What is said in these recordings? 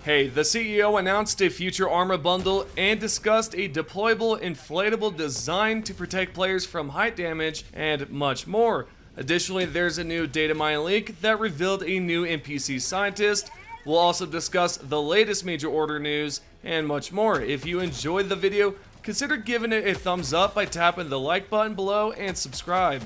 Hey, the CEO announced a future armor bundle and discussed a deployable inflatable design to protect players from height damage and much more. Additionally, there's a new Datamine leak that revealed a new NPC scientist. We'll also discuss the latest major order news and much more. If you enjoyed the video, consider giving it a thumbs up by tapping the like button below and subscribe.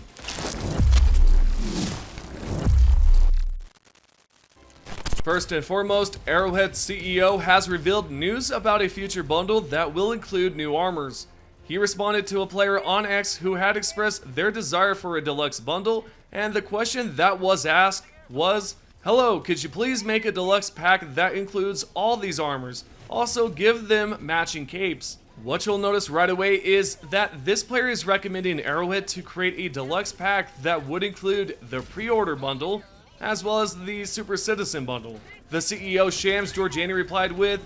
First and foremost, Arrowhead's CEO has revealed news about a future bundle that will include new armors. He responded to a player on X who had expressed their desire for a deluxe bundle, and the question that was asked was, "Hello, could you please make a deluxe pack that includes all these armors? Also give them matching capes." What you'll notice right away is that this player is recommending Arrowhead to create a deluxe pack that would include the pre-order bundle, as well as the Super Citizen bundle. The CEO Shams Georgiani replied with,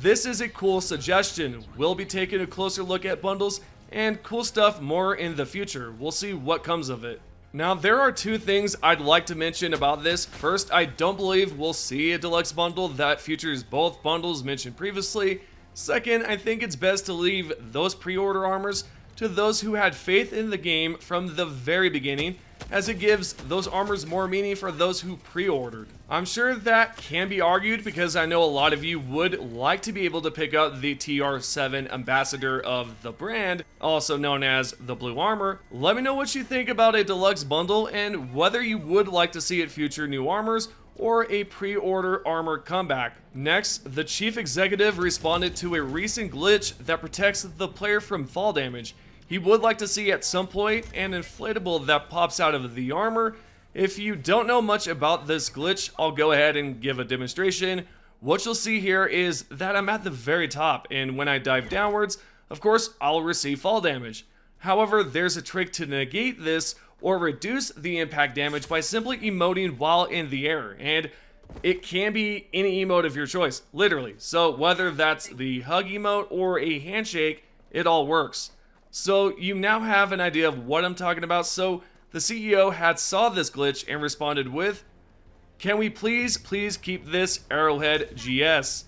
"This is a cool suggestion. We'll be taking a closer look at bundles and cool stuff more in the future. We'll see what comes of it." Now, there are two things I'd like to mention about this. First, I don't believe we'll see a deluxe bundle that features both bundles mentioned previously. Second, I think it's best to leave those pre-order armors to those who had faith in the game from the very beginning, as it gives those armors more meaning for those who pre-ordered. I'm sure that can be argued because I know a lot of you would like to be able to pick up the TR7 ambassador of the brand, also known as the blue armor. Let me know what you think about a deluxe bundle and whether you would like to see it feature new armors or a pre-order armor comeback. Next, the chief executive responded to a recent glitch that protects the player from fall damage. He would like to see at some point an inflatable that pops out of the armor. If you don't know much about this glitch, I'll go ahead and give a demonstration. What you'll see here is that I'm at the very top, and when I dive downwards, of course, I'll receive fall damage. However, there's a trick to negate this or reduce the impact damage by simply emoting while in the air, and it can be any emote of your choice, literally. So whether that's the hug emote or a handshake, it all works. So you now have an idea of what I'm talking about. So the CEO had saw this glitch and responded with, "Can we please keep this Arrowhead GS?"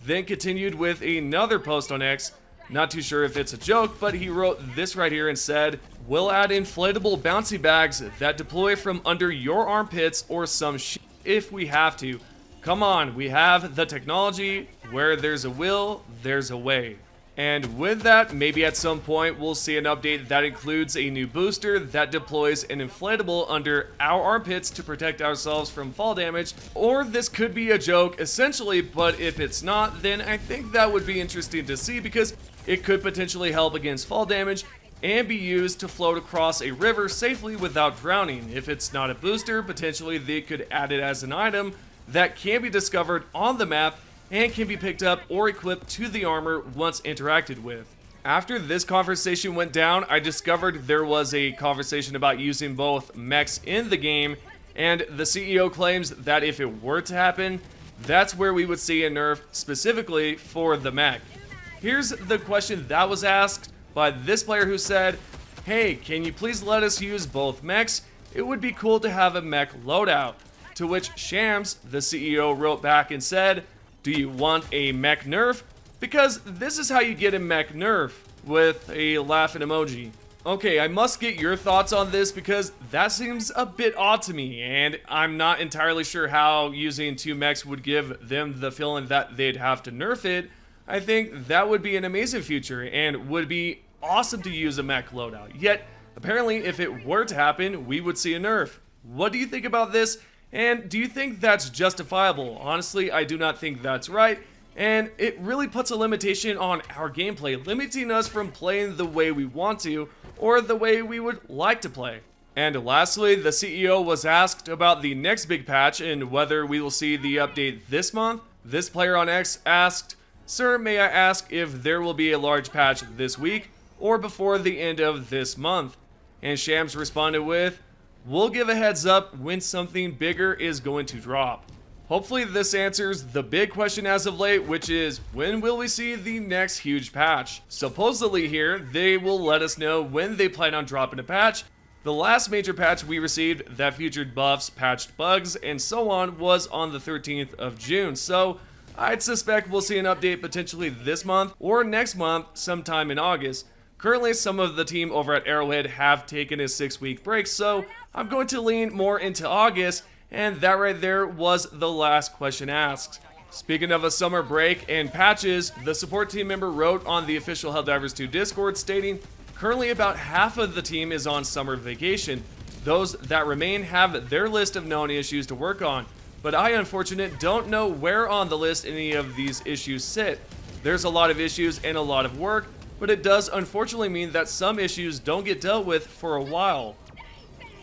Then continued with another post on X. Not too sure if it's a joke, but he wrote this right here and said, "We'll add inflatable bouncy bags that deploy from under your armpits or some shit if we have to. Come on, we have the technology. Where there's a will, there's a way." And with that, maybe at some point we'll see an update that includes a new booster that deploys an inflatable under our armpits to protect ourselves from fall damage. Or this could be a joke essentially, but if it's not, then I think that would be interesting to see because it could potentially help against fall damage and be used to float across a river safely without drowning. If it's not a booster, potentially they could add it as an item that can be discovered on the map and can be picked up or equipped to the armor once interacted with. After this conversation went down, I discovered there was a conversation about using both mechs in the game, and the CEO claims that if it were to happen, that's where we would see a nerf specifically for the mech. Here's the question that was asked by this player who said, "Hey, can you please let us use both mechs? It would be cool to have a mech loadout." To which Shams, the CEO, wrote back and said, "Do you want a Mech Nerf? Because this is how you get a Mech Nerf," with a laughing emoji. Okay, I must get your thoughts on this because that seems a bit odd to me, and I'm not entirely sure how using two mechs would give them the feeling that they'd have to nerf it. I think that would be an amazing feature and would be awesome to use a mech loadout. Yet, apparently, if it were to happen, we would see a nerf. What do you think about this? And do you think that's justifiable? Honestly, I do not think that's right, and it really puts a limitation on our gameplay, limiting us from playing the way we want to, or the way we would like to play. And lastly, the CEO was asked about the next big patch and whether we will see the update this month. This player on X asked, "Sir, may I ask if there will be a large patch this week, or before the end of this month?" And Shams responded with, "We'll give a heads up when something bigger is going to drop." Hopefully this answers the big question as of late, which is when will we see the next huge patch? Supposedly here, they will let us know when they plan on dropping a patch. The last major patch we received that featured buffs, patched bugs, and so on was on the 13th of June. So I'd suspect we'll see an update potentially this month or next month sometime in August. Currently, some of the team over at Arrowhead have taken a 6-week break, so I'm going to lean more into August, and that right there was the last question asked. Speaking of a summer break and patches, the support team member wrote on the official Helldivers 2 Discord stating, currently about half of the team is on summer vacation. Those that remain have their list of known issues to work on, but I, unfortunately, don't know where on the list any of these issues sit. There's a lot of issues and a lot of work, but it does unfortunately mean that some issues don't get dealt with for a while.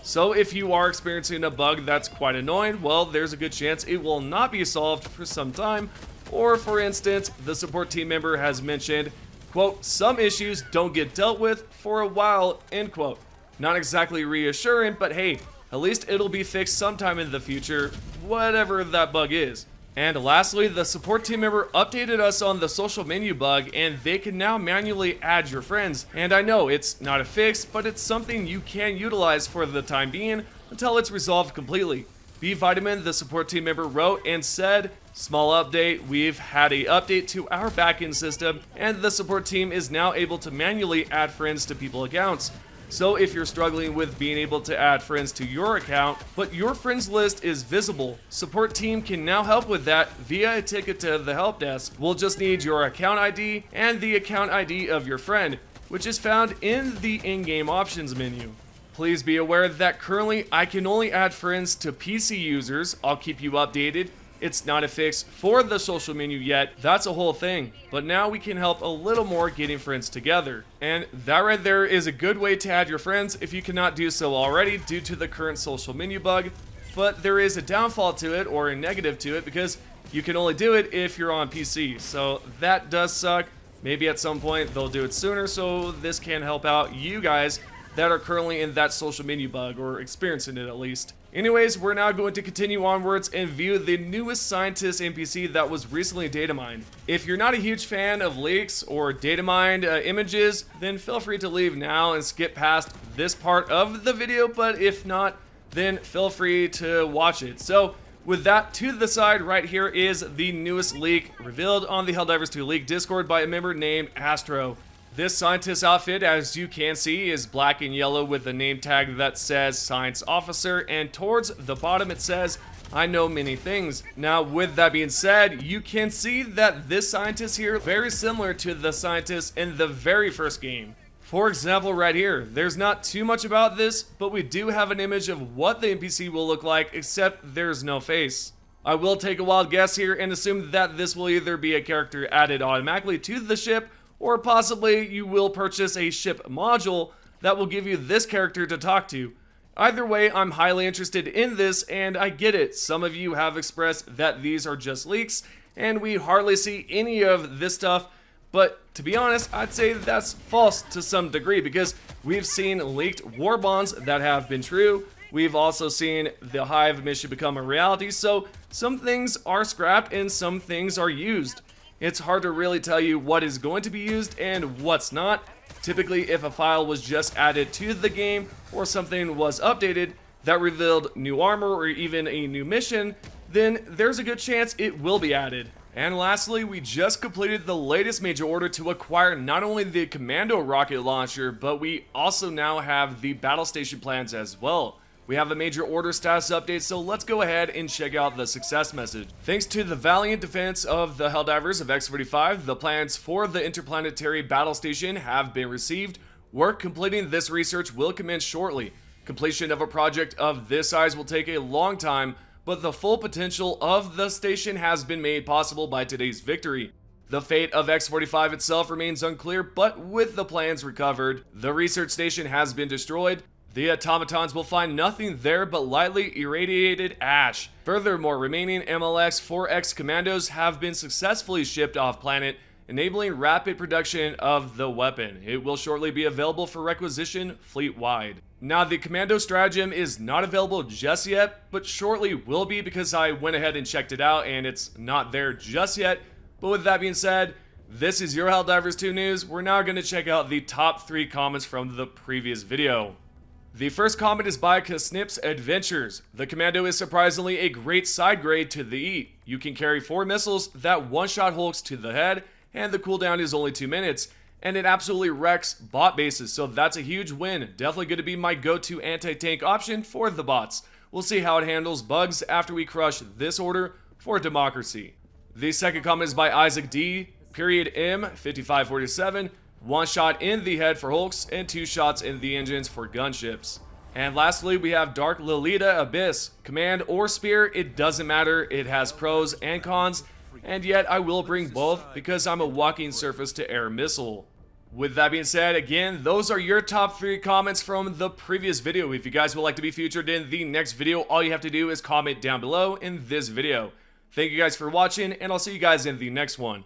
So if you are experiencing a bug that's quite annoying, well, there's a good chance it will not be solved for some time, or for instance, the support team member has mentioned, quote, some issues don't get dealt with for a while, end quote. Not exactly reassuring, but hey, at least it'll be fixed sometime in the future, whatever that bug is. And lastly, the support team member updated us on the social menu bug, and they can now manually add your friends. And I know it's not a fix, but it's something you can utilize for the time being until it's resolved completely. B Vitamin, the support team member, wrote and said, small update, we've had a update to our backend system, and the support team is now able to manually add friends to people accounts. So if you're struggling with being able to add friends to your account, but your friends list is visible, support team can now help with that via a ticket to the help desk. We'll just need your account ID and the account ID of your friend, which is found in the in-game options menu. Please be aware that currently I can only add friends to PC users. I'll keep you updated. It's not a fix for the social menu yet, that's a whole thing. But now we can help a little more getting friends together. And that right there is a good way to add your friends if you cannot do so already due to the current social menu bug. But there is a downfall to it, or a negative to it, because you can only do it if you're on PC. So that does suck. Maybe at some point they'll do it sooner, so this can help out you guys that are currently in that social menu bug, or experiencing it at least. Anyways, we're now going to continue onwards and view the newest scientist NPC that was recently datamined. If you're not a huge fan of leaks or datamined images, then feel free to leave now and skip past this part of the video, but if not, then feel free to watch it. So with that to the side, right here is the newest leak revealed on the Helldivers 2 Leak Discord by a member named Astro. This scientist outfit, as you can see, is black and yellow with a name tag that says Science Officer, and towards the bottom it says, I know many things. Now, with that being said, you can see that this scientist here is very similar to the scientist in the very first game. For example, right here, there's not too much about this, but we do have an image of what the NPC will look like, except there's no face. I will take a wild guess here and assume that this will either be a character added automatically to the ship, or possibly you will purchase a ship module that will give you this character to talk to. Either way, I'm highly interested in this, and I get it. Some of you have expressed that these are just leaks, and we hardly see any of this stuff, but to be honest, I'd say that's false to some degree, because we've seen leaked war bonds that have been true. We've also seen the Hive mission become a reality, so some things are scrapped and some things are used. It's hard to really tell you what is going to be used and what's not. Typically, if a file was just added to the game or something was updated that revealed new armor or even a new mission, then there's a good chance it will be added. And lastly, we just completed the latest major order to acquire not only the Commando rocket launcher, but we also now have the battle station plans as well. We have a major order status update, so let's go ahead and check out the success message. Thanks to the valiant defense of the Helldivers of X45, the plans for the interplanetary battle station have been received. Work completing this research will commence shortly. Completion of a project of this size will take a long time, but the full potential of the station has been made possible by today's victory. The fate of X45 itself remains unclear, but with the plans recovered, the research station has been destroyed. The automatons will find nothing there but lightly irradiated ash. Furthermore, remaining MLX-4X commandos have been successfully shipped off planet, enabling rapid production of the weapon. It will shortly be available for requisition fleet-wide. Now, the Commando Stratagem is not available just yet, but shortly will be, because I went ahead and checked it out and it's not there just yet. But with that being said, this is your Helldivers 2 news. We're now going to check out the top 3 comments from the previous video. The first comment is by Kasnip's Adventures. The Commando is surprisingly a great side grade to the E. You can carry 4 missiles that one-shot hulks to the head, and the cooldown is only 2 minutes, and it absolutely wrecks bot bases, so that's a huge win. Definitely going to be my go-to anti-tank option for the bots. We'll see how it handles bugs after we crush this order for democracy. The second comment is by Isaac D. M 5547. 1 shot in the head for hulks and 2 shots in the engines for gunships. And lastly, we have Dark Lolita Abyss. Command or Spear, it doesn't matter. It has pros and cons, and yet I will bring both because I'm a walking surface-to-air missile. With that being said, again, those are your top 3 comments from the previous video. If you guys would like to be featured in the next video, all you have to do is comment down below in this video. Thank you guys for watching, and I'll see you guys in the next one.